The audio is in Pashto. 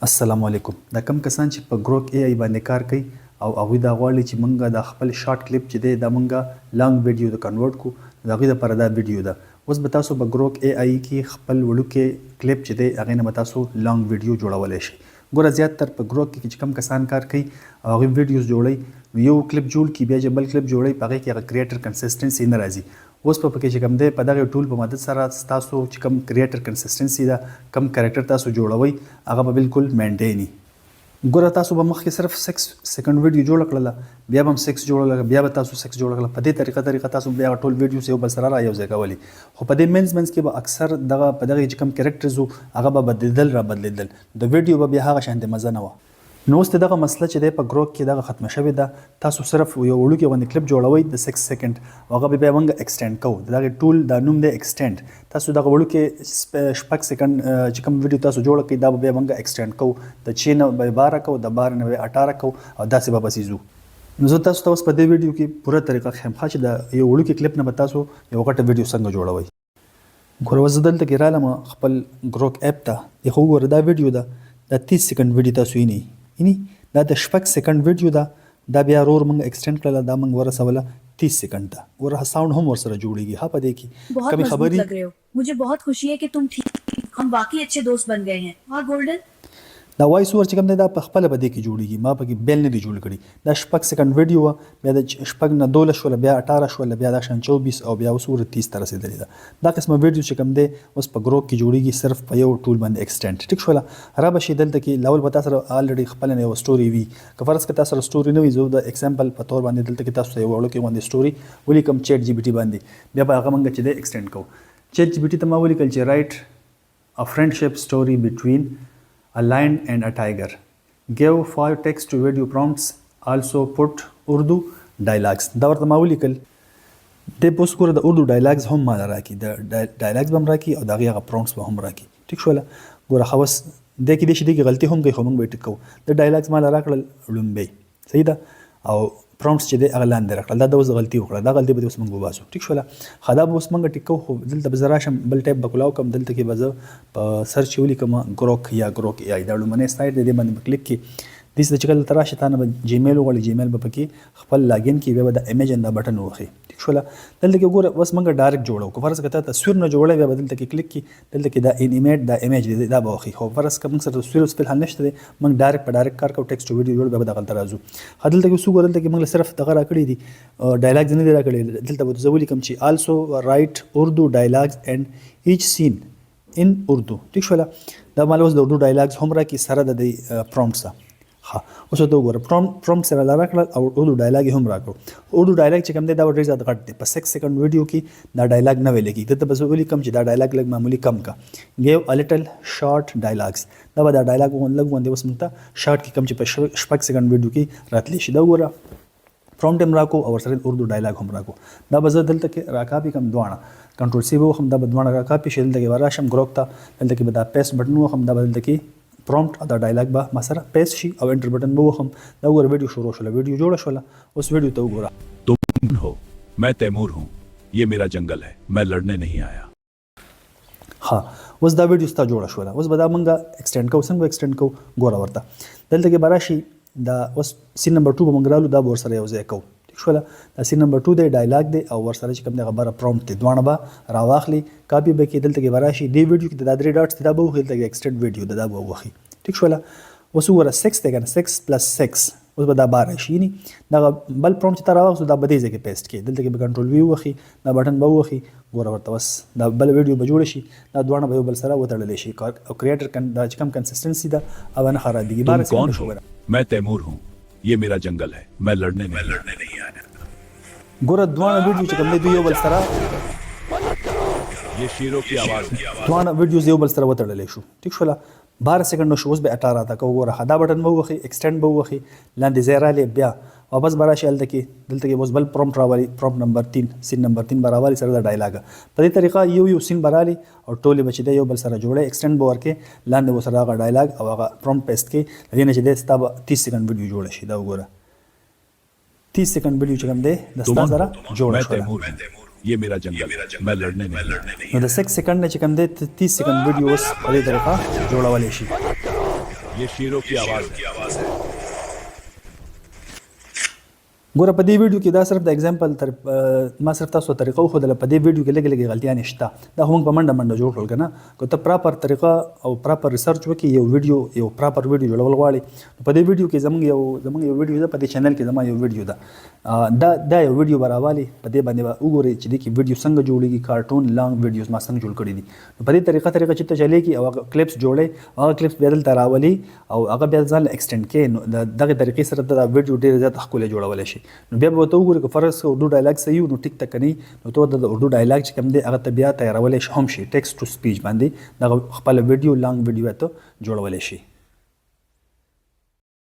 السلام علیکم. دا کم کسان چې په ګروک ای ای باندې کار کوي او هغوی دا غواړي چې مونږ د خپل شارټ کلیپ چې دی دا مونږ لانګ ویډیو ته کنورټ کړو، د هغوی دپاره دا ویډیو ده. اوس به تاسو په ګروک ای ای کې خپل وړوکی کلیپ چې دی هغې نه به تاسو لانګ ویډیو جوړولی شئ. ګوره زیاتتر په ګروک کې چې کم کسان کار کوي او هغوی ویډیوز جوړوي، نو یو کلیپ جوړ کړي بیا چې بل کلیپ جوړوي، په هغې کې هغه کریټر کنسسټنسي نه راځي. اوس په پکې چې کوم دی په دغه ټول په مدد سره تاسو چې کوم کریټر کنسسټنسي ده، کم کریکټر تاسو جوړوئ، هغه به بالکل مینټین وي. ګوره تاسو به مخکې صرف 6 سیکنډ ویډیو جوړه کړله، بیا به هم 6 جوړه، بیا به تاسو 6 جوړه کړله. په دې طریقه تاسو بیا ټول ویډیوز یو بل سره را یو ځای کولی. خو په دې منځ کې به اکثر دغه په دغه چې کوم کریکټرز وو هغه به بدلیدل را بدلیدل، د ویډیو به بیا هغه شانتې مزه نه وه. نو اوس دغه مسله چې دی په ګروک کې دغه ختمه شوې ده. تاسو صرف یو وړوکی غوندې کلیپ جوړوئ د 6 سیکنډ، هغه به بیا موږ ایکسټینډ کوو. د دغې ټول دا نوم دی ایکسټینډ. تاسو دغه وړوکی 6 سیکنډ چې کوم ویډیو تاسو جوړه کړئ دا به بیا موږ ایکسټینډ کوو. د 6 نه به 12 کوو، د 12 نه به 18 کوو او داسې به پسې ځو. نو زه تاسو ته اوس په دې ویډیو کې پوره طریقه ښیم چې د یو وړوکي کلیپ نه به تاسو یو غټه ویډیو څنګه جوړوئ. ګوره اوس زه دلته کې رالم خپل ګروک اپ ته. خو وګوره دا ویډیو ده، دا 30 سیکنډ ویډیو تاسو وینئ. دا د 6 سیکنډ ویډیو ده، دا بیا ورور موږ ایکسټینډ کړله، دا موږ ورسوله 30 سیکنډ ته. ور ساوند هم ورسره جوړیږي. ها په دې کې کمی خبري लग रहे हो. मुझे बहुत खुशी है कि तुम ठीक, हम वाकई अच्छे दोस्त बन गए हैं. हाँ गोल्डन. دا وایس اوور چې کوم دی دا په خپله به دې کې جوړیږي، ما پکې بیل نه دی جوړ کړي. دا 6 سیکنډ ویډیو وه، بیا د 6 نه 12 شوله، بیا 18 شوله، بیا دا شان 24 او بیا اوس ور 30 ته رسېدلې ده. دا قسمه ویډیو چې کوم دی اوس په ګروک کې جوړیږي صرف په یو ټول باندې ایکسټینډ. ټیک شوله. را به شي دلته کې لاول به تا سره الریډي خپله نه یوه سټوري وي. که فرض که تا سره سټوري نه وي، زه د ایګزامپل په طور باندې دلته کې تاسو ته یوه وړوکې غوندې سټوري ولیکم چیټ جی پي ټي باندې، بیا به هغه موږ چې دی ایکسټینډ کوو. چیټ جی پي ټي ته ما ولیکل چې رایټ ا فرینډشپ سټوري بټوین a lion and a tiger. Give 5 text to video prompts. Also put Urdu dialogues. دا ورته ما ولیکل. د اوس ګوره د اردو ډایلاګز هم ما راکړي، د ډایلاګز به هم راکړي او د هغې هغه پرومپټس به هم راکړي. ټیک شوله. ګوره ښه اوس دې کې دې شي دې کې غلطي هم کوي، خو موږ به یې ټیک کوو. د ډایلاګز ما راکړل لومبۍ، صحیح ده، او پرومپټس چې دی هغه لاندې راکړل. دا د اوس غلطي وکړه، دا غلطي به دې اوس موږ وباسو. ټیک شوله. ښه دا به اوس موږ ټیک کوو. خو دلته به زه راشم بل ټایپ به کلاو کړم. دلته کې به زه په سرچ ولیکم ګروک یا ګروک ای آی، دا لومړنی سایټ دی، دې باندې به کلیک کړي. دې چې کله ته راشې تا نه به جیمیل وغواړي، جیمیل به پکې خپل لاګین کړي، بیا به د امیجن دا بټن ووهي. ټیک شوله. دلته کې ګوره اوس موږ ډایرکټ جوړو. که فرض که ته تصویر نه جوړوې، بیا به دلته کې کلیک کړي، دلته کې دا انیمیټ دا امیج دی دا به وښي. خو فرض که موږ سره تصویر اوس فلحال نشته دی، موږ ډایرکټ په ډایرکټ کار کوو، ټیکسټ ویډیو جوړ، بیا به دغلته راځو. ښه دلته کې اوس وګوره، دلته کې موږ صرف دغه راکړي دي، ډایلاګز نه دي راکړي. دلته به زه ولیکم چې آلسو رایټ اردو ډایلاګز اینډ ایچ سین ان اردو. ټیک شوله. دا مال اوس د اردو ډایلاګز هم راکړي سره د دې پرومپټ سره. ها اوس ته وګوره پرومپټ سره لاره کړل او اردو ډایلاګ هم راکړو. اردو ډایلاګ چې کوم دی دا ډېر زیات غټ دی. په 6 سیکنډ ویډیو کې دا ډایلاګ نه ویل کېږي. دلته به زه ولیکم چې دا ډایلاګ لږ معمولي کم کا. ګیو ا لیټل شارټ ډایلاګز. دا به دا ډایلاګ لږ غوندې اوس موږ ته شارټ کې کم چې په 6 سیکنډ ویډیو کې راتلی شي. دا وګوره پرومپټ هم راکو او ورسره اردو ډایلاګ هم راکو. دا به زه دلته کې راکاپي کم دواړه کنټرول سی ووهم، دا به دواړه راکاپي شي. دلته کې به راشم ګروک ته، دلته کې به دا پیسټ بټن ووهم، دا به دلته کې پرومپټ او دا ډایلاګ به ما سره پیسټ شي او انټر بټن به ووهم. دا وګوره ویډیو شروع شوله، ویډیو جوړه شوله. اوس ویډیو ته وګوره. तुम हो, मैं तैमूर हूँ, ये मेरा जंगल है, मैं लड़ने नहीं आया. ها اوس دا ویډیو ستا جوړه شوله. اوس به دا موږ ایکسټینډ کوو. څنګه ایکسټینډ کوو ګوره ورته. دلته کې به راشي دا اوس سین نمبر 2 به موږ رالو، دا به ورسره یو ځای کوو. ټیک شوله. دا سین نمبر 2 دی، ډایلاګ دی او ورسره چې کوم دی خبره پرومپټ دی، دواړه به راواخلي، کاپي به کړي. دلته کې به راشي دې ویډیو کې دا 3 ډاټس دی، دا به وښي. دلته کې ایکسټینډ ویډیو دی، دا به وښي. ټیک شوله. اوس وګوره 6 دی که نه، 6 + 6 اوس به دا 12 شي. دغه بل پرومپټ چې ته راواخلو دا به دې ځای کې پیسټ کړي. دلته کې به کنټرول وي ووهي، دا بټن به ووهي. ګوره ورته اوس دا بل ویډیو به جوړه شي، دا دواړه به یو بل سره وتړلی شي او کریټر دا چې کوم کنسسټنسي ده هغه نه خرابېږي. तुम कौन हो? मैं तैमूर हूँ, ये मेरा जंगल है, मैं लड़ने नहीं आया. ګوره دواړه ویډیو چې کوم دی دوی یو بل سره ये शेरों की आवाज़ है. دواړه ویډیوز یو بل سره وتړلی شو. ټیک شوله. 12 سیکنډ شو، اوس به 18 ته کوو. ګوره دا بټن به ووهي، ایکسټینډ به ووهي، لاندې ځای رالی، بیا واپس به راشي. هلته کې دلته کې اوس بل پرومپټ راولي، پرومپټ نمبر 3 سین نمبر 3 به راولي سره د ډایلاګ. په دې طریقه یو سین به رالي او ټولې به چې دی یو بل سره جوړی، ایکسټینډ به ورکړې، لاندې به ورسره هغه ډایلاګ او هغه پرومپټ پیسټ کړې. د دې نه چې دی ستا به 30 سیکنډ ویډیو جوړه شي. دا وګوره 30 سیکنډ ویډیو چې کوم دی د ستا سره جوړه شوله. ये मेरा जंगल है, मैं लड़ने नहीं. نو د 6 سیکنډ نه چې کوم دی 30 سیکنډ ویډیو اوس په دې طریقه جوړولی شي. ये शेरों की आवाज है। ګوره په دې ویډیو کې دا صرف د اگزامپل ما صرف تاسو ته طریقه وښودله. په دې ویډیو کې لږې غلطیانې شته. دا خو موږ په منډه منډه جوړ کړل که نه. که ته پراپر طریقه او پراپر ریسرچ وکړې یو پراپر ویډیو جوړول غواړې، نو په دې ویډیو کې زموږ یو ویډیو ده، په دې چینل کې زما یو ویډیو ده. دا یو ویډیو به راوالې، په دې باندې به وګورې چې دې کې ویډیو څنګه جوړېږي، کارټون لانګ ویډیوز ما څنګه جوړ کړي دي. نو په دې طریقه چې ته چلېږي او هغه کلیپس جوړې، هغه کلیپس بیا دلته راولي او هغه بیا ځان ایکسټینډ کړې، نو دغه طریقې سره دا ویډیو ډېر زیات ښکلی جوړولی شي. نو بیا به ورته وګورې که فرض کړه اردو ډایلاګ صحیح وي نو ټیک ته، که نه نو ته ورته د اردو ډایلاګ چې کوم دی هغه ته بیا تیارولی هم شي، ټیکسټ ټو سپیچ باندې دغه خپله ویډیو لانګ ویډیو ته جوړولی شي.